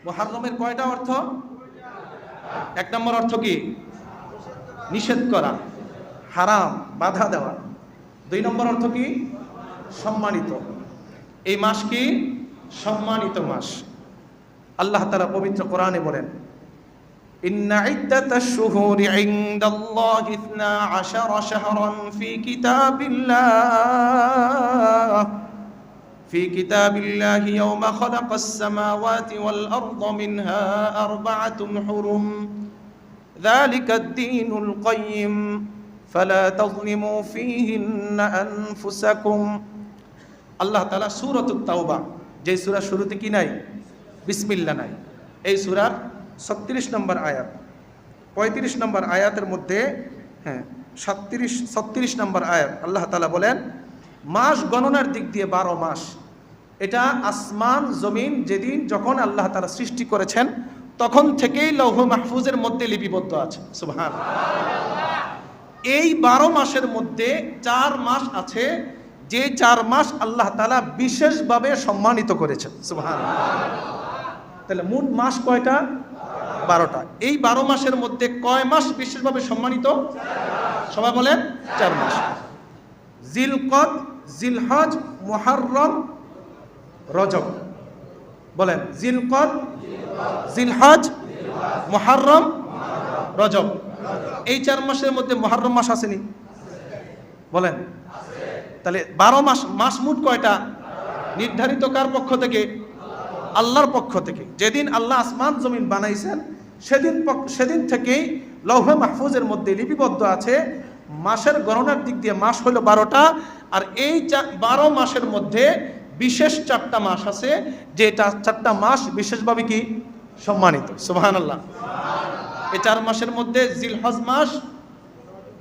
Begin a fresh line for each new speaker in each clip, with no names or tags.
মুহররমের কয়টা অর্থ? এক নম্বর অর্থ কি? নিষেধ করা, হারাম, বাধা দেওয়া। দুই নম্বর অর্থ কি? সম্মানিত। এই মাস কি? সম্মানিত মাস। আল্লাহ তাআলা পবিত্র কোরআনে বলেন, ইন্না ইদ্দাতাশ শুহুরি ইনদাল্লাহি 12 শাহরান في كتاب الله يوم خلق السماوات والأرض منها 4 حرم ذلك الدين القيم فلا تظلموا فيهن أنفسكم। আল্লাহ তাআলা সূরাতুত তাওবা, যে সূরা শুরুতে কি নাই? বিসমিল্লাহ নাই, এই সূরার 36 নম্বর আয়াত, 35 নম্বর আয়াতের মধ্যে 36 নম্বর আয়াত আল্লাহ তাআলা বলেন, মাস গণনার দিক দিয়ে 12 মাস। এটা আসমান জমিন যেদিন যখন আল্লাহ তাআলা সৃষ্টি করেছেন তখন থেকেই লৌহ মাহফুজের মধ্যে লিপিবদ্ধ আছে। সুবহানাল্লাহ। এই 12 মাসের মধ্যে 4 মাস আছে যে 4 মাস আল্লাহ তাআলা বিশেষভাবে সম্মানিত করেছেন। সুবহানাল্লাহ। তাহলে মোট মাস কয়টা? 12টা। এই 12 মাসের মধ্যে কয় মাস বিশেষভাবে সম্মানিত? সবাই বলেন 4 মাস। জিলকদ, জিলহজ, মুহররম, রজব। বলেন, জিলকদ, জিলহজ, মুহররম, রজব। এই 4 মাসের মধ্যে মুহররম মাস আসেনি? বলেন। তাহলে 12 মাস। মাস মোট কয়টা? নির্ধারিত কার পক্ষ থেকে? আল্লাহর পক্ষ থেকে। যেদিন আল্লাহ আসমান জমিন বানাইছেন সেদিন থেকেই লৌহে মাহফুজের মধ্যে লিপিবদ্ধ আছে মাসের গণনার দিক দিয়ে মাস হলো 12টা। আর এই 12 মাসের মধ্যে বিশেষ 4টা মাস আছে, যে 4টা মাস বিশেষভাবে কি? সম্মানিত। সুবহানাল্লাহ। এই 4 মাসের মধ্যে জিলহজ মাস,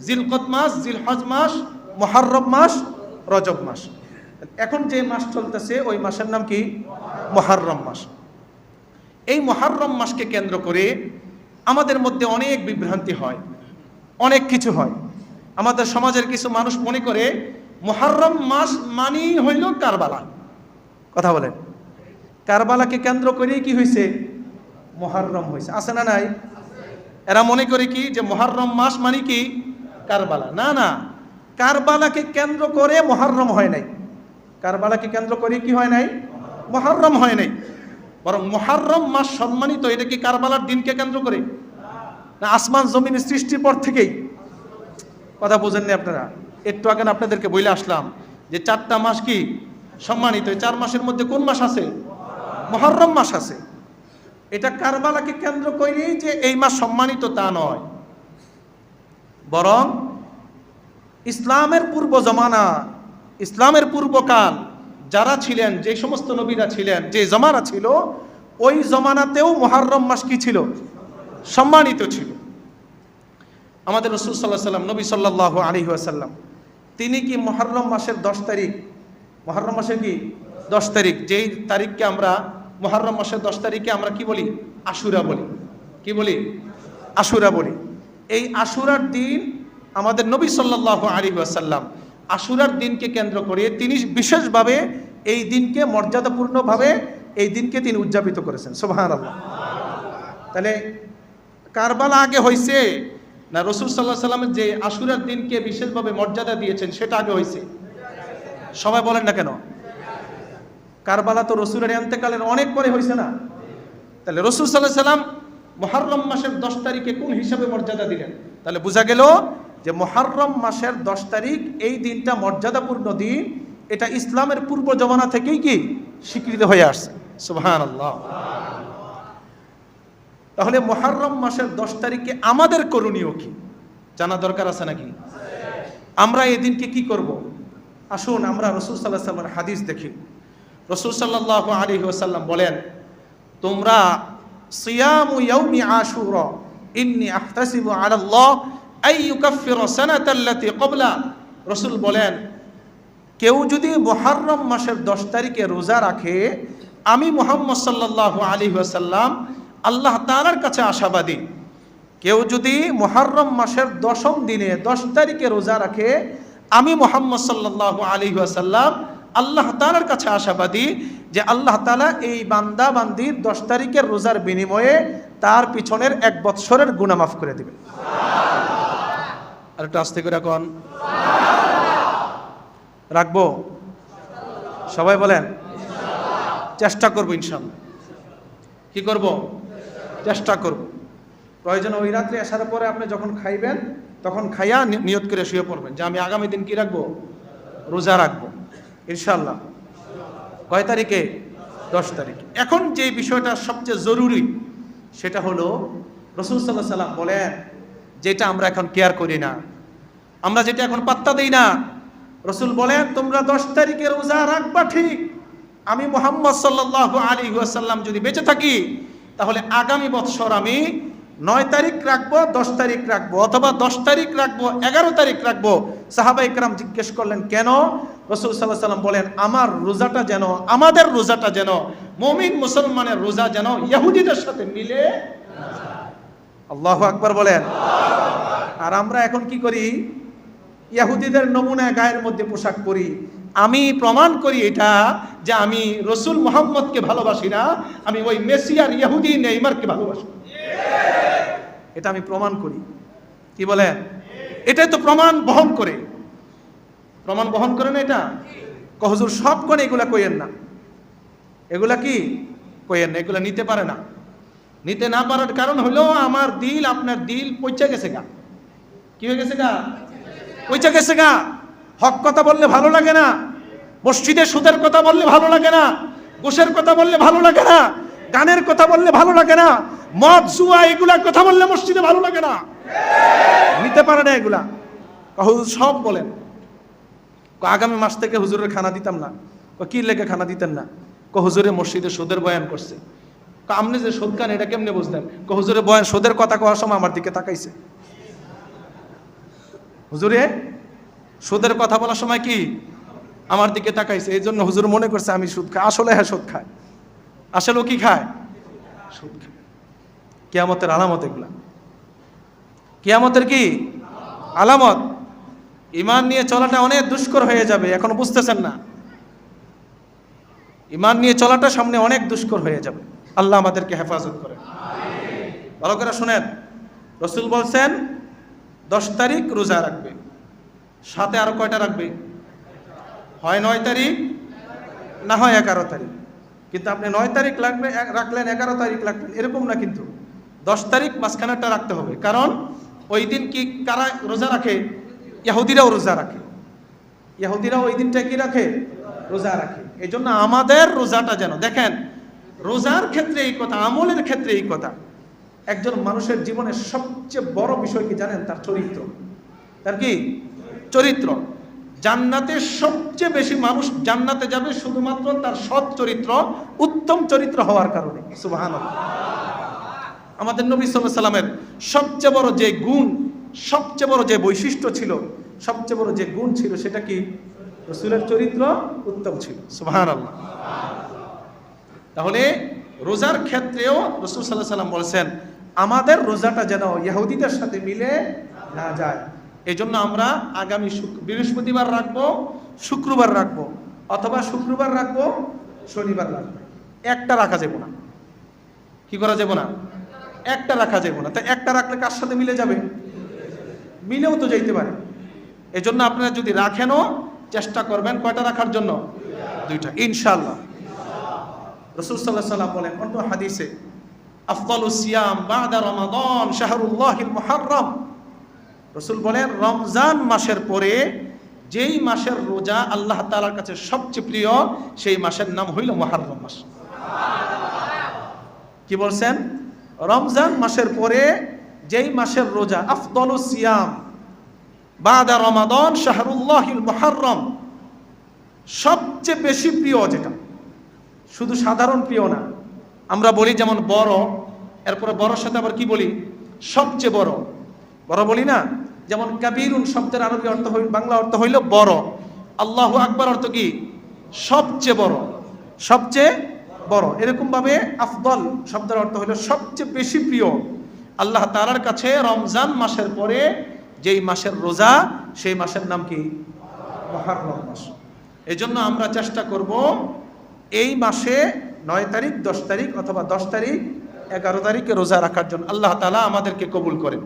জিলকদ মাস, জিলহজ মাস, মুহররম মাস, রজব মাস। এখন যে মাস চলতেছে ওই মাসের নাম কি? মুহররম মাস। এই মুহররম মাসকে কেন্দ্র করে আমাদের মধ্যে অনেক বিভ্রান্তি হয়, অনেক কিছু হয়। আমাদের সমাজের কিছু মানুষ মনে করে মুহররম মাস মানেই হইল কারবালা। কথা বলেন, কারবালাকে কেন্দ্র করেই কি হয়েছে? মুহররম হয়েছে। আছে না নাই? এরা মনে করে কি যে মুহররম মাস মানে কি? কারবালা। না না, কারবালাকে কেন্দ্র করে মুহররম হয় নাই। কারবালাকে কেন্দ্র করে কি হয় নাই? মুহররম হয় নাই। বরং মুহররম মাস সম্মানিত এটা কি কারবালার দিনকে কেন্দ্র করে? না আসমান জমিন সৃষ্টির পর থেকেই? কথা বোঝেননি আপনারা? একটু আগে আপনাদেরকে বলে আসলাম যে 4টা মাস কি সম্মানিত। এই 4 মাসের মধ্যে কোন মাস আছে? মুহররম মাস আছে। এটা কারবালাকে কেন্দ্র করেই যে এই মাস সম্মানিত তা নয়, বরং ইসলামের পূর্ব জমানা, ইসলামের পূর্বকাল যারা ছিলেন, যে সমস্ত নবীরা ছিলেন, যে জমানা ছিল ওই জমানাতেও মুহররম মাস কি ছিল? সম্মানিত ছিল। আমাদের রাসূল সাল্লাল্লাহু আলাইহি ওয়াসাল্লাম, নবী সাল্লাল্লাহু আলাইহি ওয়াসাল্লাম, তিনি কি মুহররম মাসের 10 তারিখ, মুহররম মাসের কি 10 তারিখ, যেই তারিখকে আমরা মুহররম মাসের 10 তারিখে আমরা কি বলি? আশুরা বলি। কি বলি? আশুরা বলি। এই আশুরার দিন আমাদের নবী সাল্লাল্লাহু আলাইহি ওয়াসাল্লাম আশুরার দিনকে কেন্দ্র করে তিনি বিশেষভাবে এই দিনকে মর্যাদাপূর্ণভাবে এই দিনকে তিনি উদযাপিত করেছেন। সুবহানাল্লাহ। তাহলে কারবালা আগে হয়েছে না রাসূল সাল্লাল্লাহু আলাইহি ওয়াসাল্লামের যে আশুরার দিনকে বিশেষভাবে মর্যাদা দিয়েছেন সেটা আগে হয়েছে? সবাই বলেন না কেন? কারবালা তো রাসূলের ইন্তেকালের অনেক পরে হয়েছে না? তাহলে রাসূল সাল্লাল্লাহু আলাইহি ওয়াসাল্লাম মুহররম মাসের 10 তারিখে কোন হিসাবে মর্যাদা দিলেন? তাহলে বোঝা গেল যে মুহররম মাসের 10 তারিখ এই দিনটা মর্যাদাপূর্ণ দিন। এটা ইসলামের পূর্ব জমানা থেকেই কি স্বীকৃত হয়ে আসছে। সুবহানাল্লাহ। তাহলে মুহররম মাসের 10 তারিখে আমাদের করণীয় কি জানা দরকার আছে নাকি? আমরা এই দিনকে কি করব? আসুন আমরা রাসূল সাল্লাল্লাহু আলাইহি ওয়াসাল্লামের হাদিস দেখি। রাসূল সাল্লাল্লাহু আলাইহি ওয়াসাল্লাম বলেন, তোমরা সিয়ামু ইয়াউমি আশুরা ইন্নী আহতাসিবু আলাল্লাহ আই ইউকাফিরা সানাতাল্লাতী ক্বাবলা। রাসূল বলেন, কেউ যদি মুহররম মাসের 10 তারিখে রোজা রাখে, আমি মুহাম্মদ সাল্লাল্লাহু আলাইহি ওয়াসাল্লাম আল্লাহ তাআলার কাছে আশাবাদী, কেউ যদি মুহররম মাসের 10ম দিনে 10 তারিখে রোজা রাখে, আমি মুহাম্মদ সাল্লাল্লাহু আলাইহি ওয়াসাল্লাম আল্লাহ তাআলার কাছে আশাবাদী যে আল্লাহ তাআলা এই বান্দা বান্দির 10 তারিখের রোজার বিনিময়ে তার পিছনের 1 বৎসরের গুনাহ মাফ করে দিবেন। আর একটু আস্তে করে কোন রাখবো? সবাই বলেন চেষ্টা করব ইনশাআল্লাহ। কি করব? চেষ্টা করব। প্রয়োজন ওই রাত্রে আসার পরে আপনি যখন খাইবেন তখন খাইয়া নিয়ত করে শুয়ে পড়বেন যে আমি আগামী দিন কি রাখবো? রোজা রাখবো ইনশাআল্লাহ। কয় তারিখে? 10 তারিখে। এখন যে বিষয়টা সবচেয়ে জরুরি সেটা হলো রাসূল সাল্লাল্লাহু আলাইহি ওয়াসাল্লাম বলেন যেটা আমরা এখন কেয়ার করি না, আমরা যেটা এখন পাত্তা দেই না। রাসূল বলেন তোমরা 10 তারিখে রোজা রাখবা ঠিক, আমি মুহাম্মদ সাল্লাল্লাহু আলাইহি ওয়াসাল্লাম যদি বেঁচে থাকি তাহলে আগামী বছর আমি 9 তারিখ রাখবো, 10 তারিখ রাখবো, অথবা 10 তারিখ রাখবো, 11 তারিখ রাখবো। সাহাবায়ে কেরাম জিজ্ঞেস করলেন কেন? রাসূল সাল্লাল্লাহু আলাইহি ওয়াসাল্লাম বলেন আমার রোজাটা যেন, আমাদের রোজাটা যেন, মুমিন মুসলমানের রোজা যেন ইহুদিদের সাথে মিলে। আল্লাহু আকবার বলেন। আর আমরা এখন কি করি? ইহুদিদের নমুনা গায়ের মধ্যে পোশাক পরি। আমি প্রমাণ করি এটা যে আমি রসুল মুহাম্মদকে ভালোবাসি না, আমি ওই মেসি আর ইহুদি নেইমারকে ভালোবাসি। এটা আমি প্রমাণ করি। কি বলেন? এটাই তো প্রমাণ বহন করে। প্রমাণ বহন করে না এটা? হুজুর সব কোন এগুলা কইেন না, এগুলা কি কইেন না, এগুলা নিতে পারে না। নিতে না পারার কারণ হলো আমার দিল, আপনার দিল পচে গেছে গা। কি হয়ে গেছে গা? পচে গেছে গা। হক কথা বললে ভালো লাগে না, মসজিদে সুদের কথা বললে ভালো লাগে না, ঘুষের কথা বললে ভালো লাগে না, গানের কথা বললে ভালো লাগে না, মদ জুয়া এগুলার কথা বললে মসজিদে ভালো লাগে না। নিতে পারে না এগুলা। হুজুর সব বলেন। আগামী মাস থেকে হুজুরের খানা দিতাম না। কি লেগে খানা দিতেন না? হুজুরে মসজিদে সুদের বয়ান করছে। আপনি যে সুদ খান এটা কেমনে বুঝলেন? হুজুরে বয়ান সুদের কথা কওয়ার সময় আমার দিকে তাকাইছে। হুজুরে সুদের কথা বলার সময় কি আমার দিকে তাকাইছে, এই জন্য হুজুর মনে করছে আমি সুদ খাই। আসলে হ্যাঁ সুদ খায়, আসলেও কি খায়? সুদ খায়। কিয়ামতের আলামত এগুলা। কিয়ামতের কি আলামত? ঈমান নিয়ে চলাটা অনেক দুষ্কর হয়ে যাবে, এখন বুঝতেছেন না। ঈমান নিয়ে চলাটা সামনে অনেক দুষ্কর হয়ে যাবে। আল্লাহ আমাদেরকে হেফাজত করেন। ভালো করে শুনেন, রাসূল বলছেন 10 তারিখ রোজা রাখবে, সাথে আরো কয়টা রাখবে? হয় 9 তারিখ না হয় 11 তারিখ। কিন্তু আপনি 9 তারিখ রাখলেন, 11 তারিখ রাখলেন এরকম না, কিন্তু 10 তারিখ মাঝখানেরটা রাখতে হবে। কারণ ওই দিন কি কারা রোজা রাখে? ইহুদিরাও রোজা রাখে। ইহুদিরাও ওই দিনটা কি রাখে? রোজা রাখে। এই জন্য আমাদের রোজাটা যেন, দেখেন রোজার ক্ষেত্রে এই কথা, আমলের ক্ষেত্রে এই কথা। একজন মানুষের জীবনের সবচেয়ে বড় বিষয় কি জানেন? তার চরিত্র। তার কি চরিত্র। জান্নাতে সবচেয়ে বেশি মানুষ জান্নাতে যাবে শুধুমাত্র তার সৎ চরিত্র, উত্তম চরিত্র হওয়ার কারণে। সুবহানাল্লাহ। আমাদের নবী সাল্লাল্লাহু আলাইহি সাল্লামের সবচেয়ে বড় যে গুণ, সবচেয়ে বড় যে বৈশিষ্ট্য ছিল, সবচেয়ে বড় যে গুণ ছিল সেটা কি? রাসূলের চরিত্র উত্তম ছিল। সুবহানাল্লাহ। তাহলে রোজার ক্ষেত্রেও রাসূল সাল্লাল্লাহু আলাইহি সাল্লাম বলেছেন আমাদের রোজাটা যেন ইহুদিদের সাথে মিলে না যায়। এই জন্য আমরা আগামী বৃহস্পতিবার রাখবো, শুক্রবার রাখবো, অথবা শুক্রবার রাখবো, শনিবার রাখবো। একটা রাখা যাবে না। কি করা যাবে না? একটা রাখা যাবে না। তাই একটা রাখলে কার সাথে মিলে যাবে? মিলেও তো যাইতে পারে। এই জন্য আপনারা যদি রাখেনও চেষ্টা করবেন কয়টা রাখার জন্য? 2টা ইনশাআল্লাহ। রাসূল সাল্লাল্লাহু আলাইহি ওয়াসাল্লাম বলেন অন্য হাদিসে, আফদালুস সিয়াম বা'দা রমাদান শাহরুল্লাহিল মুহাররম। রাসূল বলেন রমজান মাসের পরে যেই মাসের রোজা আল্লাহ তাআলার কাছে সবচেয়ে প্রিয় সেই মাসের নাম হইল মুহাররম মাস। কি বলছেন? রমজান মাসের পরে যেই মাসের রোজা, আফদালুস সিয়াম বা'দা রমাদান শাহরুল্লাহিল মুহাররম, সবচেয়ে বেশি প্রিয় যেটা, শুধু সাধারণ প্রিয় না। আমরা বলি যেমন বড়, এরপরে বড়র সাথে আবার কি বলি? সবচেয়ে বড়। বড় বলি না? যেমন কাবীরুন শব্দের আরবি অর্থ হইল, বাংলা অর্থ হইল বড়। আল্লাহু আকবার অর্থ কি? সবচেয়ে বড়, সবচেয়ে বড়। এরকম ভাবে আফদল শব্দের অর্থ হইল সবচেয়ে বেশি প্রিয়। আল্লাহ তাআলার কাছে রমজান মাসের পরে যেই মাসের রোজা সেই মাসের নাম কি? মুহাররম মাস। এজন্য আমরা চেষ্টা করব এই মাসে 9 তারিখ, 10 তারিখ অথবা 10 তারিখ, 11 তারিখে রোজা রাখার জন্য। আল্লাহ তাআলা আমাদেরকে কবুল করেন।